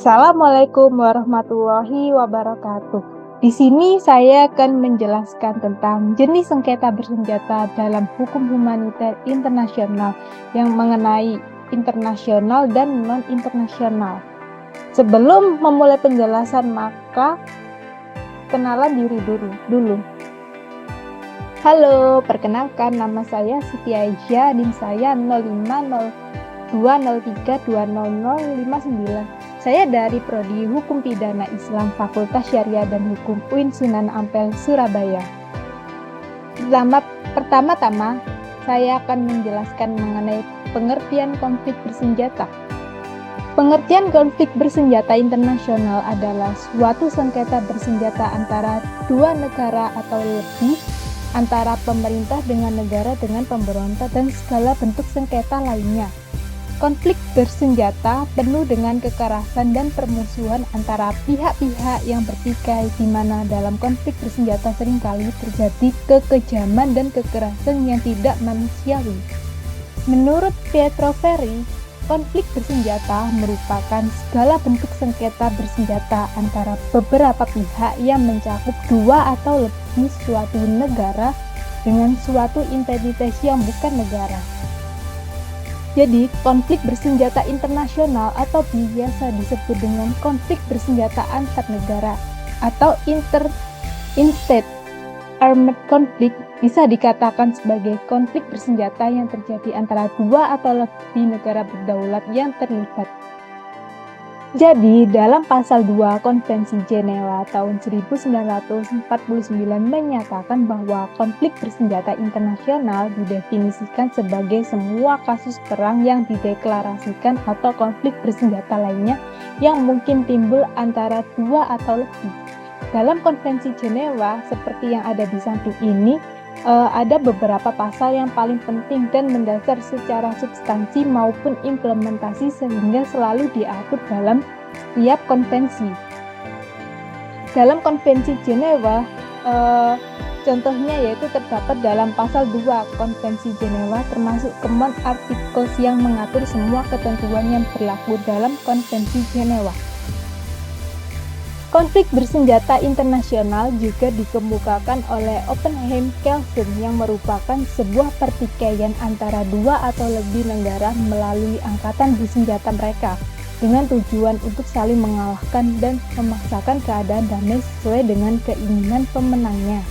Assalamualaikum warahmatullahi wabarakatuh. Di sini saya akan menjelaskan tentang jenis sengketa bersenjata dalam hukum humaniter internasional yang mengenai internasional dan non-internasional. Sebelum memulai penjelasan, maka kenalan diri dulu. Halo, perkenalkan nama saya Siti Aisyah, NIM saya 050203200059. Saya dari Prodi Hukum Pidana Islam Fakultas Syariah dan Hukum UIN Sunan Ampel, Surabaya. Pertama-tama, saya akan menjelaskan mengenai pengertian konflik bersenjata. Pengertian konflik bersenjata internasional adalah suatu sengketa bersenjata antara dua negara atau lebih, antara pemerintah dengan negara dengan pemberontak dan segala bentuk sengketa lainnya. Konflik bersenjata penuh dengan kekerasan dan permusuhan antara pihak-pihak yang bertikai, di mana dalam konflik bersenjata seringkali terjadi kekejaman dan kekerasan yang tidak manusiawi. Menurut Pietro Ferri, konflik bersenjata merupakan segala bentuk sengketa bersenjata antara beberapa pihak yang mencakup dua atau lebih suatu negara dengan suatu entitas yang bukan negara. Jadi, konflik bersenjata internasional atau biasa disebut dengan konflik bersenjata antar negara atau inter-state armed conflict bisa dikatakan sebagai konflik bersenjata yang terjadi antara dua atau lebih negara berdaulat yang terlibat. Jadi, dalam pasal 2 Konvensi Jenewa tahun 1949 menyatakan bahwa konflik bersenjata internasional didefinisikan sebagai semua kasus perang yang dideklarasikan atau konflik bersenjata lainnya yang mungkin timbul antara dua atau lebih. Dalam Konvensi Jenewa, seperti yang ada di samping ini, ada beberapa pasal yang paling penting dan mendasar secara substansi maupun implementasi sehingga selalu diatur dalam setiap konvensi. Dalam Konvensi Jenewa, contohnya yaitu terdapat dalam pasal 2 Konvensi Jenewa termasuk common articles yang mengatur semua ketentuan yang berlaku dalam Konvensi Jenewa. Konflik bersenjata internasional juga dikemukakan oleh Oppenheim-Kelsen yang merupakan sebuah pertikaian antara dua atau lebih negara melalui angkatan bersenjata mereka dengan tujuan untuk saling mengalahkan dan memaksakan keadaan damai sesuai dengan keinginan pemenangnya.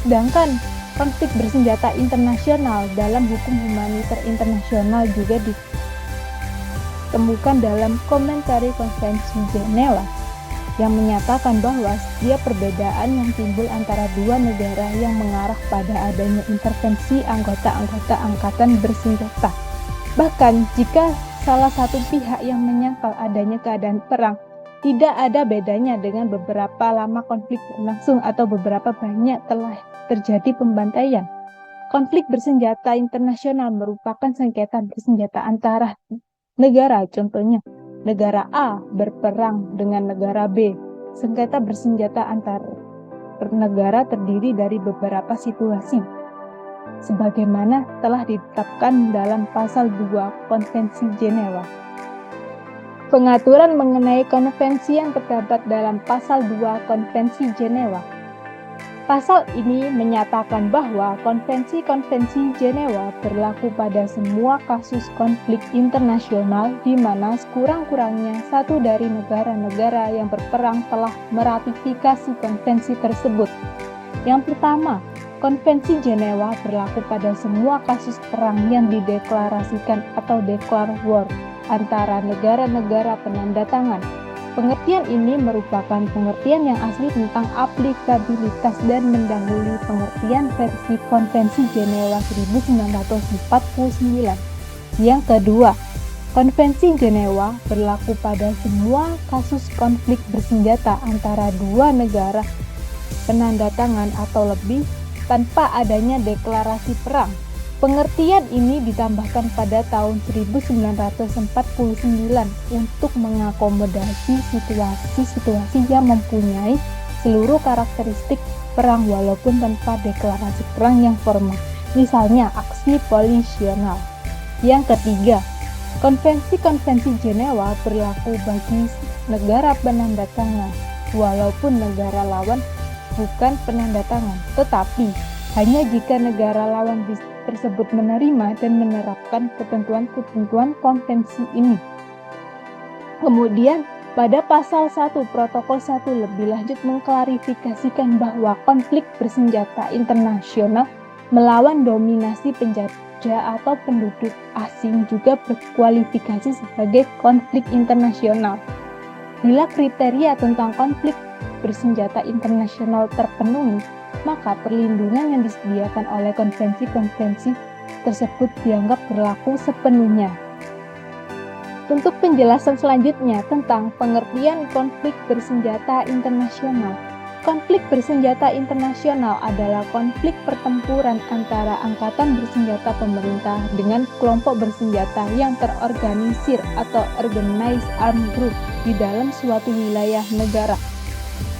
Sedangkan konflik bersenjata internasional dalam hukum humaniter internasional juga ditemukan dalam Komentari Konvensi Jenewa yang menyatakan bahwa setiap perbedaan yang timbul antara dua negara yang mengarah pada adanya intervensi anggota-anggota angkatan bersenjata. Bahkan jika salah satu pihak yang menyangkal adanya keadaan perang, tidak ada bedanya dengan beberapa lama konflik berlangsung atau beberapa banyak telah terjadi pembantaian. Konflik bersenjata internasional merupakan sengketa bersenjata antara negara, contohnya negara A berperang dengan negara B. Sengketa bersenjata antar negara terdiri dari beberapa situasi, sebagaimana telah ditetapkan dalam pasal 2 Konvensi Jenewa. Pengaturan mengenai konvensi yang terdapat dalam pasal 2 Konvensi Jenewa. Pasal ini menyatakan bahwa konvensi-konvensi Jenewa berlaku pada semua kasus konflik internasional di mana sekurang-kurangnya satu dari negara-negara yang berperang telah meratifikasi konvensi tersebut. Yang pertama, Konvensi Jenewa berlaku pada semua kasus perang yang dideklarasikan atau declare war antara negara-negara penanda tangan. Pengertian ini merupakan pengertian yang asli tentang aplikabilitas dan mendahului pengertian versi Konvensi Jenewa 1949. Yang kedua, Konvensi Jenewa berlaku pada semua kasus konflik bersenjata antara dua negara penanda tangan atau lebih tanpa adanya deklarasi perang. Pengertian ini ditambahkan pada tahun 1949 untuk mengakomodasi situasi-situasi yang mempunyai seluruh karakteristik perang walaupun tanpa deklarasi perang yang formal, misalnya aksi polisional. Yang ketiga, Konvensi-konvensi Jenewa berlaku bagi negara penanda tangan, walaupun negara lawan bukan penanda tangan, tetapi hanya jika negara lawan tersebut menerima dan menerapkan ketentuan-ketentuan konvensi ini. Kemudian, pada pasal 1 Protokol 1 lebih lanjut mengklarifikasikan bahwa konflik bersenjata internasional melawan dominasi penjajah atau penduduk asing juga berkualifikasi sebagai konflik internasional. Bila kriteria tentang konflik bersenjata internasional terpenuhi, maka perlindungan yang disediakan oleh konvensi-konvensi tersebut dianggap berlaku sepenuhnya. Untuk penjelasan selanjutnya tentang pengertian konflik bersenjata internasional. Konflik bersenjata internasional adalah konflik pertempuran antara angkatan bersenjata pemerintah dengan kelompok bersenjata yang terorganisir atau organized armed group di dalam suatu wilayah negara.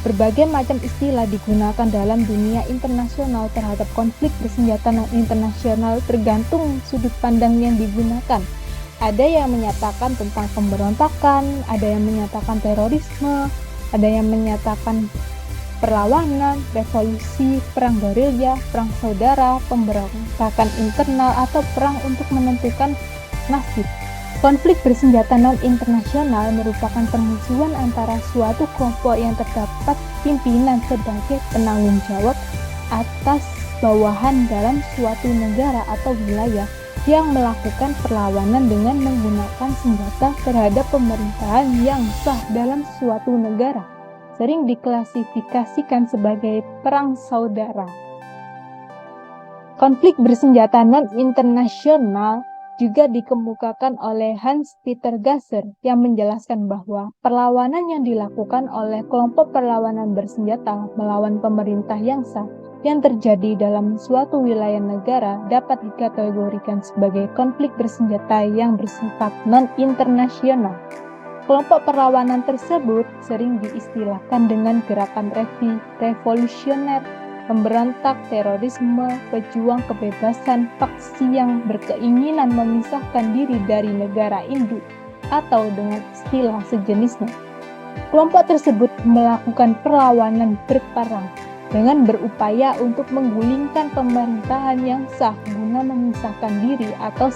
Berbagai macam istilah digunakan dalam dunia internasional terhadap konflik bersenjata internasional tergantung sudut pandang yang digunakan. Ada yang menyatakan tentang pemberontakan, ada yang menyatakan terorisme, ada yang menyatakan perlawanan, revolusi, perang gerilya, perang saudara, pemberontakan internal, atau perang untuk menentukan nasib. Konflik bersenjata non-internasional merupakan permusuhan antara suatu kelompok yang terdapat pimpinan sebagai penanggung jawab atas bawahan dalam suatu negara atau wilayah yang melakukan perlawanan dengan menggunakan senjata terhadap pemerintahan yang sah dalam suatu negara, sering diklasifikasikan sebagai perang saudara. Konflik bersenjata non-internasional juga dikemukakan oleh Hans-Peter Gasser yang menjelaskan bahwa perlawanan yang dilakukan oleh kelompok perlawanan bersenjata melawan pemerintah yang sah yang terjadi dalam suatu wilayah negara dapat dikategorikan sebagai konflik bersenjata yang bersifat non-internasional. Kelompok perlawanan tersebut sering diistilahkan dengan gerakan revolusioner, pemberontak, terorisme, pejuang kebebasan, faksi yang berkeinginan memisahkan diri dari negara induk, atau dengan istilah sejenisnya. Kelompok tersebut melakukan perlawanan berperang dengan berupaya untuk menggulingkan pemerintahan yang sah guna memisahkan diri atau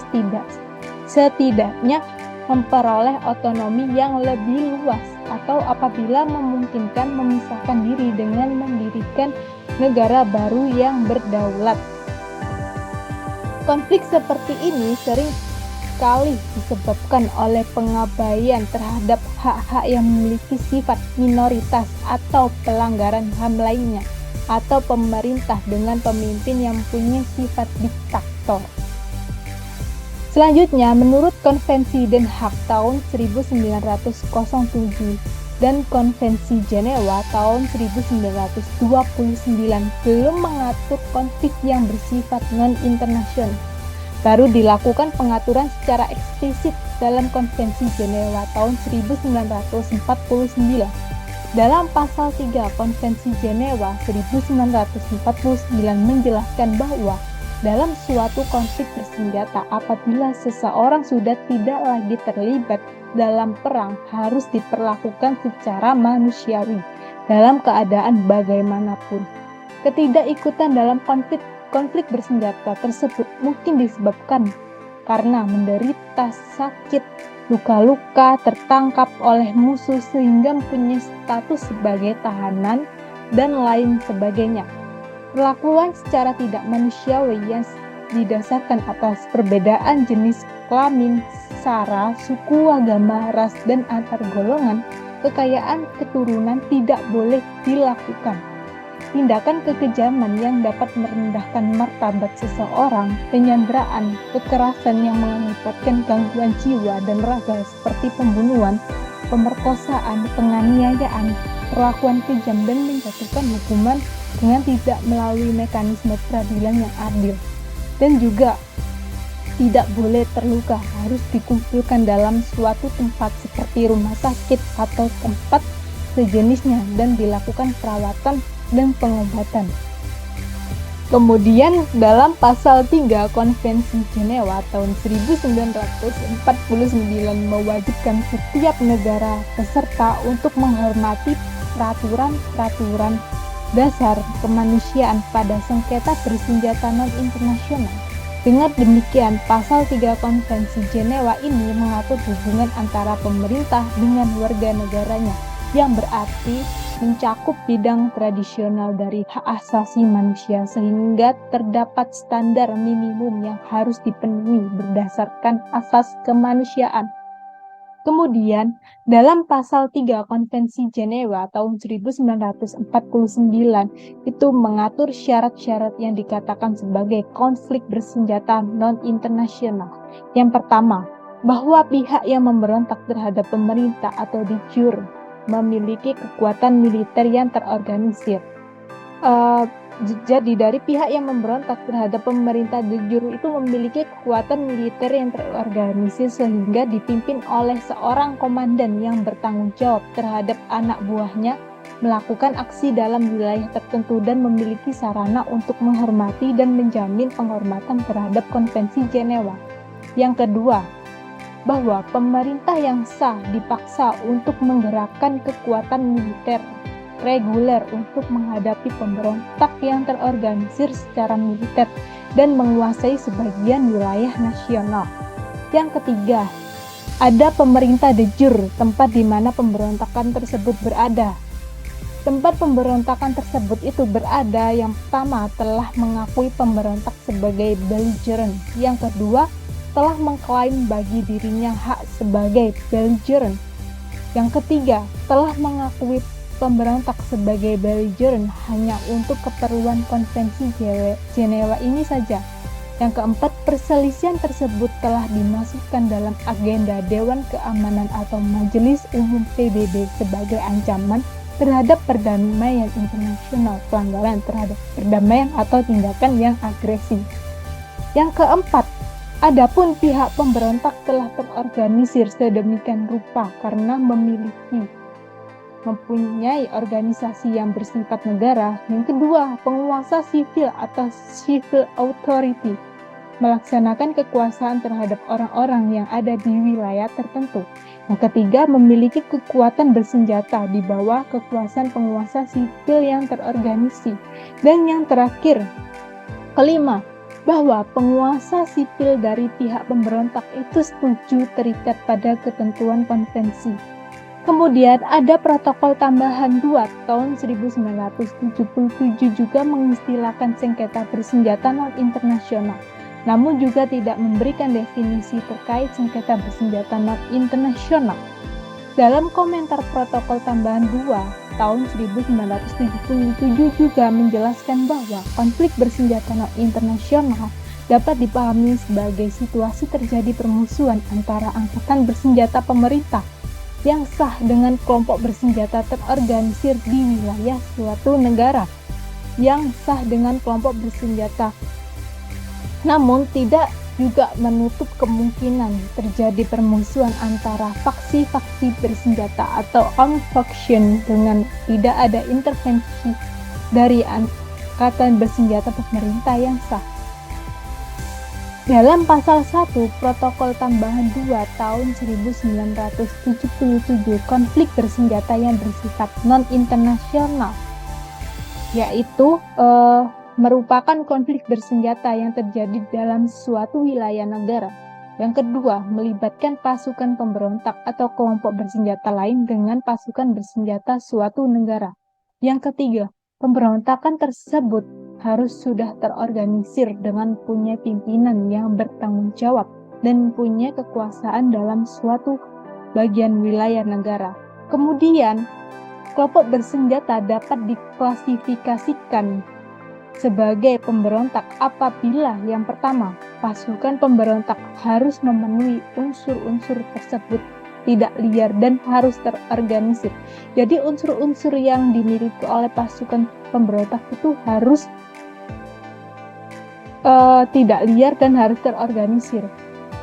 setidaknya memperoleh otonomi yang lebih luas atau apabila memungkinkan memisahkan diri dengan mendirikan negara baru yang berdaulat. Konflik seperti ini sering kali disebabkan oleh pengabaian terhadap hak-hak yang memiliki sifat minoritas atau pelanggaran HAM lainnya, atau pemerintah dengan pemimpin yang punya sifat diktator. Selanjutnya, menurut Konvensi Den Haag tahun 1907 dan Konvensi Jenewa tahun 1929 belum mengatur konflik yang bersifat non-internasional. Baru dilakukan pengaturan secara eksplisit dalam Konvensi Jenewa tahun 1949. Dalam pasal 3 Konvensi Jenewa 1949 menjelaskan bahwa dalam suatu konflik bersenjata apabila seseorang sudah tidak lagi terlibat dalam perang harus diperlakukan secara manusiawi dalam keadaan bagaimanapun. Ketidakikutan dalam konflik bersenjata tersebut mungkin disebabkan karena menderita sakit, luka-luka, tertangkap oleh musuh sehingga mempunyai status sebagai tahanan, dan lain sebagainya. Perlakuan secara tidak manusiawi yang didasarkan atas perbedaan jenis kelamin, sara, suku, agama, ras, dan antar golongan, kekayaan, keturunan tidak boleh dilakukan. Tindakan kekejaman yang dapat merendahkan martabat seseorang, penyanderaan, kekerasan yang mengakibatkan gangguan jiwa dan raga seperti pembunuhan, pemerkosaan, penganiayaan, perlakuan kejam dan menjatuhkan hukuman dengan tidak melalui mekanisme peradilan yang adil, dan juga tidak boleh terluka harus dikumpulkan dalam suatu tempat seperti rumah sakit atau tempat sejenisnya dan dilakukan perawatan dan pengobatan. Kemudian dalam pasal 3 Konvensi Jenewa tahun 1949 mewajibkan setiap negara peserta untuk menghormati peraturan-peraturan dasar kemanusiaan pada sengketa bersenjata non-internasional. Dengan demikian, pasal 3 Konvensi Jenewa ini mengatur hubungan antara pemerintah dengan warga negaranya, yang berarti mencakup bidang tradisional dari hak asasi manusia sehingga terdapat standar minimum yang harus dipenuhi berdasarkan asas kemanusiaan. Kemudian, dalam pasal 3 Konvensi Jenewa tahun 1949 itu mengatur syarat-syarat yang dikatakan sebagai konflik bersenjata non-internasional. Yang pertama, bahwa pihak yang memberontak terhadap pemerintah atau de jure memiliki kekuatan militer yang terorganisir. Jadi dari pihak yang memberontak terhadap pemerintah de jure itu memiliki kekuatan militer yang terorganisir sehingga dipimpin oleh seorang komandan yang bertanggung jawab terhadap anak buahnya melakukan aksi dalam wilayah tertentu dan memiliki sarana untuk menghormati dan menjamin penghormatan terhadap Konvensi Jenewa. Yang kedua, bahwa pemerintah yang sah dipaksa untuk menggerakkan kekuatan militer reguler untuk menghadapi pemberontak yang terorganisir secara militer dan menguasai sebagian wilayah nasional. Yang ketiga, ada pemerintah de jure, tempat di mana pemberontakan tersebut berada. Tempat pemberontakan tersebut itu berada, yang pertama telah mengakui pemberontak sebagai belligerent, yang kedua telah mengklaim bagi dirinya hak sebagai belligerent, yang ketiga telah mengakui pemberontak sebagai belligerent hanya untuk keperluan Konvensi Jenewa ini saja. Yang keempat, perselisihan tersebut telah dimasukkan dalam agenda Dewan Keamanan atau Majelis Umum PBB sebagai ancaman terhadap perdamaian internasional, pelanggaran terhadap perdamaian atau tindakan yang agresif. Yang keempat, adapun pihak pemberontak telah terorganisir sedemikian rupa karena mempunyai organisasi yang bersifat negara. Yang kedua, penguasa sipil atau civil authority melaksanakan kekuasaan terhadap orang-orang yang ada di wilayah tertentu. Yang ketiga, memiliki kekuatan bersenjata di bawah kekuasaan penguasa sipil yang terorganisir. Dan yang terakhir, kelima, bahwa penguasa sipil dari pihak pemberontak itu setuju terikat pada ketentuan konvensi. Kemudian ada protokol tambahan 2 tahun 1977 juga mengistilahkan sengketa bersenjata non-internasional, namun juga tidak memberikan definisi terkait sengketa bersenjata non-internasional. Dalam komentar protokol tambahan 2 tahun 1977 juga menjelaskan bahwa konflik bersenjata non-internasional dapat dipahami sebagai situasi terjadi permusuhan antara angkatan bersenjata pemerintah yang sah dengan kelompok bersenjata terorganisir di wilayah suatu negara yang sah dengan kelompok bersenjata, namun tidak juga menutup kemungkinan terjadi permusuhan antara faksi-faksi bersenjata atau armed faction dengan tidak ada intervensi dari angkatan bersenjata pemerintah yang sah. Dalam pasal 1 protokol tambahan 2 tahun 1977 konflik bersenjata yang bersifat non-internasional, yaitu merupakan konflik bersenjata yang terjadi dalam suatu wilayah negara. Yang kedua, melibatkan pasukan pemberontak atau kelompok bersenjata lain dengan pasukan bersenjata suatu negara. Yang ketiga, pemberontakan tersebut harus sudah terorganisir dengan punya pimpinan yang bertanggung jawab dan punya kekuasaan dalam suatu bagian wilayah negara. Kemudian, kelompok bersenjata dapat diklasifikasikan sebagai pemberontak apabila yang pertama, pasukan pemberontak harus memenuhi unsur-unsur tersebut, tidak liar dan harus terorganisir. Jadi unsur-unsur yang dimiliki oleh pasukan pemberontak itu harus tidak liar dan harus terorganisir.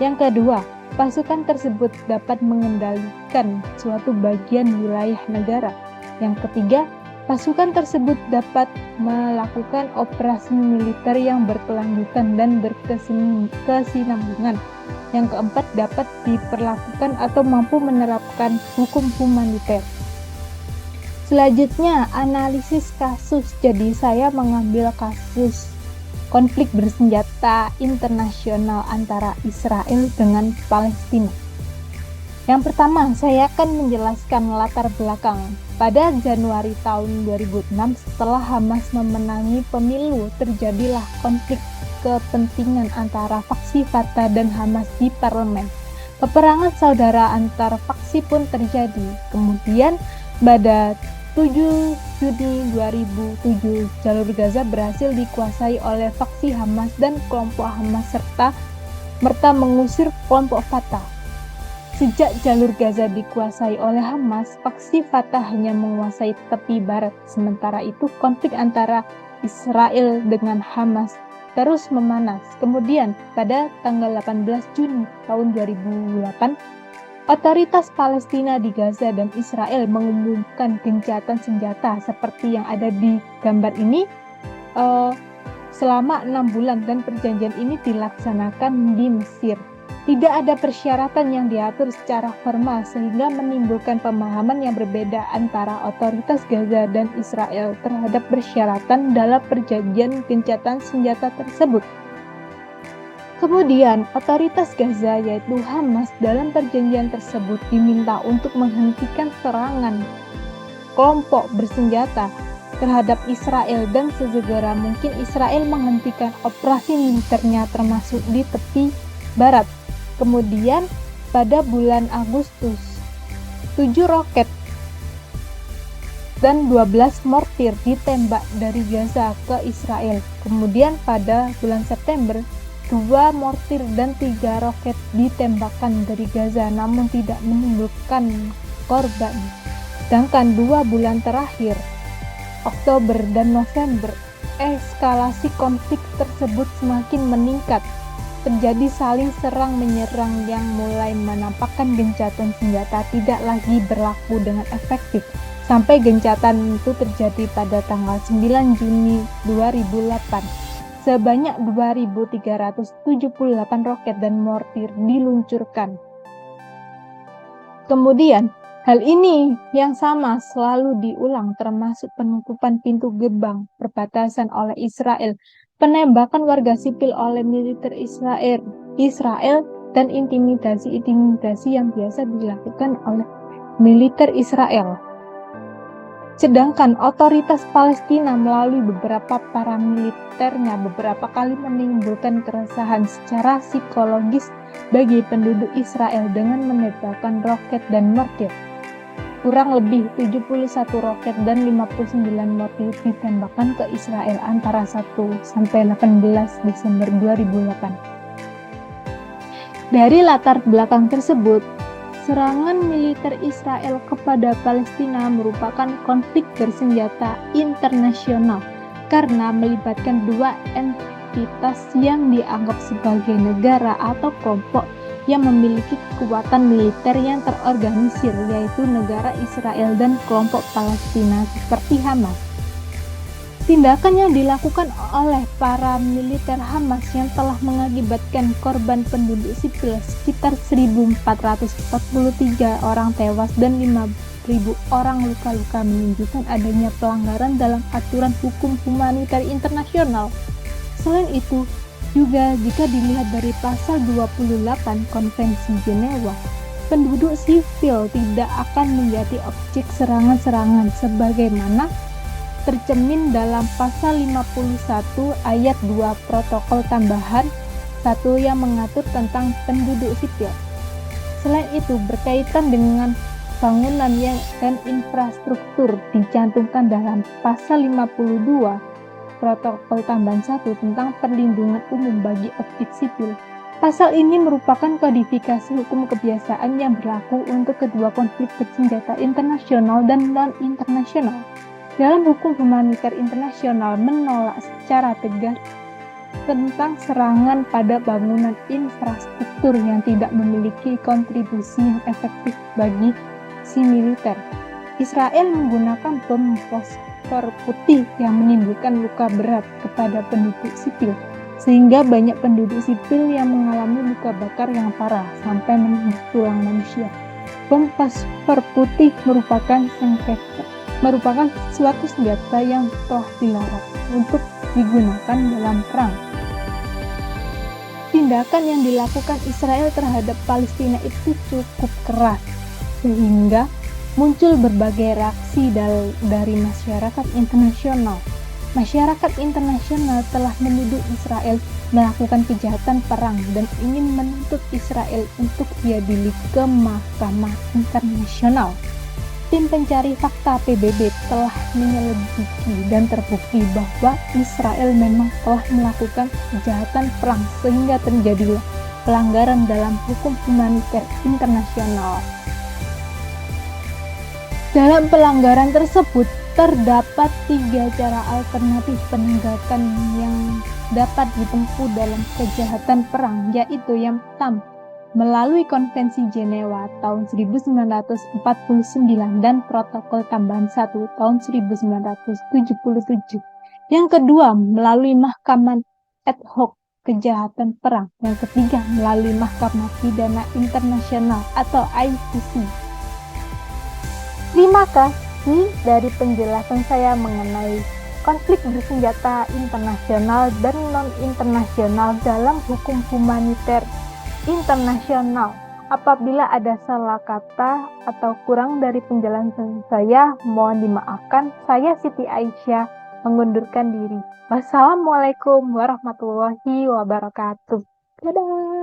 Yang kedua, pasukan tersebut dapat mengendalikan suatu bagian wilayah negara. Yang ketiga, Pasukan tersebut dapat melakukan operasi militer yang berkelanjutan dan berkesinambungan. Yang keempat, dapat diperlakukan atau mampu menerapkan hukum humaniter. Selanjutnya, analisis kasus. Jadi saya mengambil kasus konflik bersenjata internasional antara Israel dengan Palestina. Yang pertama, saya akan menjelaskan latar belakang. Pada Januari tahun 2006, setelah Hamas memenangi pemilu, terjadilah konflik kepentingan antara faksi Fatah dan Hamas di parlemen. Peperangan saudara antar faksi pun terjadi. Kemudian, pada 7 Juni 2007, jalur Gaza berhasil dikuasai oleh faksi Hamas dan kelompok Hamas serta merta mengusir kelompok Fatah. Sejak jalur Gaza dikuasai oleh Hamas, faksi Fatah hanya menguasai tepi barat. Sementara itu, konflik antara Israel dengan Hamas terus memanas. Kemudian, pada tanggal 18 Juni tahun 2008, otoritas Palestina di Gaza dan Israel mengumumkan gencatan senjata seperti yang ada di gambar ini selama 6 bulan, dan perjanjian ini dilaksanakan di Mesir. Tidak ada persyaratan yang diatur secara formal sehingga menimbulkan pemahaman yang berbeda antara otoritas Gaza dan Israel terhadap persyaratan dalam perjanjian gencatan senjata tersebut. Kemudian, otoritas Gaza yaitu Hamas dalam perjanjian tersebut diminta untuk menghentikan serangan kelompok bersenjata terhadap Israel dan sesegera mungkin Israel menghentikan operasi militernya termasuk di tepi barat. Kemudian pada bulan Agustus, 7 roket dan 12 mortir ditembak dari Gaza ke Israel. Kemudian pada bulan September, 2 mortir dan 3 roket ditembakkan dari Gaza namun tidak menimbulkan korban. Sedangkan 2 bulan terakhir, Oktober dan November, eskalasi konflik tersebut semakin meningkat. Terjadi saling serang menyerang yang mulai menampakkan gencatan senjata tidak lagi berlaku dengan efektif. Sampai gencatan itu terjadi pada tanggal 9 Juni 2008. Sebanyak 2.378 roket dan mortir diluncurkan. Kemudian, hal ini yang sama selalu diulang termasuk penutupan pintu gerbang perbatasan oleh Israel, penembakan warga sipil oleh militer Israel dan intimidasi yang biasa dilakukan oleh militer Israel. Sedangkan otoritas Palestina melalui beberapa paramiliternya beberapa kali menimbulkan keresahan secara psikologis bagi penduduk Israel dengan menembakkan roket dan mortir. Kurang lebih 71 roket dan 59 mortir ditembakkan ke Israel antara 1 sampai 18 Desember 2008. Dari latar belakang tersebut, serangan militer Israel kepada Palestina merupakan konflik bersenjata internasional karena melibatkan 2 entitas yang dianggap sebagai negara atau kelompok yang memiliki kekuatan militer yang terorganisir, yaitu negara Israel dan kelompok Palestina seperti Hamas. Tindakan yang dilakukan oleh para militer Hamas yang telah mengakibatkan korban penduduk sipil sekitar 1.443 orang tewas dan 5.000 orang luka-luka menunjukkan adanya pelanggaran dalam aturan hukum humaniter internasional. Selain itu, juga jika dilihat dari pasal 28 Konvensi Jenewa, penduduk sipil tidak akan menjadi objek serangan-serangan sebagaimana tercermin dalam pasal 51 ayat 2 Protokol Tambahan 1 yang mengatur tentang penduduk sipil. Selain itu, berkaitan dengan bangunan dan infrastruktur dicantumkan dalam pasal 52 Protokol Tambahan 1 tentang perlindungan umum bagi objek sipil. Pasal ini merupakan kodifikasi hukum kebiasaan yang berlaku untuk kedua konflik bersenjata internasional dan non-internasional. Dalam hukum humaniter internasional menolak secara tegas tentang serangan pada bangunan infrastruktur yang tidak memiliki kontribusi yang efektif bagi si militer. Israel menggunakan bom fosfor putih yang menimbulkan luka berat kepada penduduk sipil, sehingga banyak penduduk sipil yang mengalami luka bakar yang parah sampai menembus tulang manusia. Bom fosfor putih merupakan suatu senjata yang telah dilarang untuk digunakan dalam perang. Tindakan yang dilakukan Israel terhadap Palestina itu cukup keras, sehingga muncul berbagai reaksi dari masyarakat internasional. Masyarakat internasional telah menuduh Israel melakukan kejahatan perang dan ingin menuntut Israel untuk diadili ke Mahkamah Internasional. Tim pencari fakta PBB telah menyelidiki dan terbukti bahwa Israel memang telah melakukan kejahatan perang sehingga terjadilah pelanggaran dalam hukum humaniter internasional. Dalam pelanggaran tersebut, terdapat 3 cara alternatif penegakan yang dapat ditempuh dalam kejahatan perang, yaitu yang pertama, melalui Konvensi Jenewa tahun 1949 dan Protokol Tambahan 1 tahun 1977. Yang kedua, melalui Mahkamah Ad hoc Kejahatan Perang. Yang ketiga, melalui Mahkamah Pidana Internasional atau ICC. Terima kasih dari penjelasan saya mengenai konflik bersenjata internasional dan non-internasional dalam hukum humaniter internasional. Apabila ada salah kata atau kurang dari penjelasan saya, mohon dimaafkan. Saya Siti Aisyah mengundurkan diri. Wassalamualaikum warahmatullahi wabarakatuh. Dadah.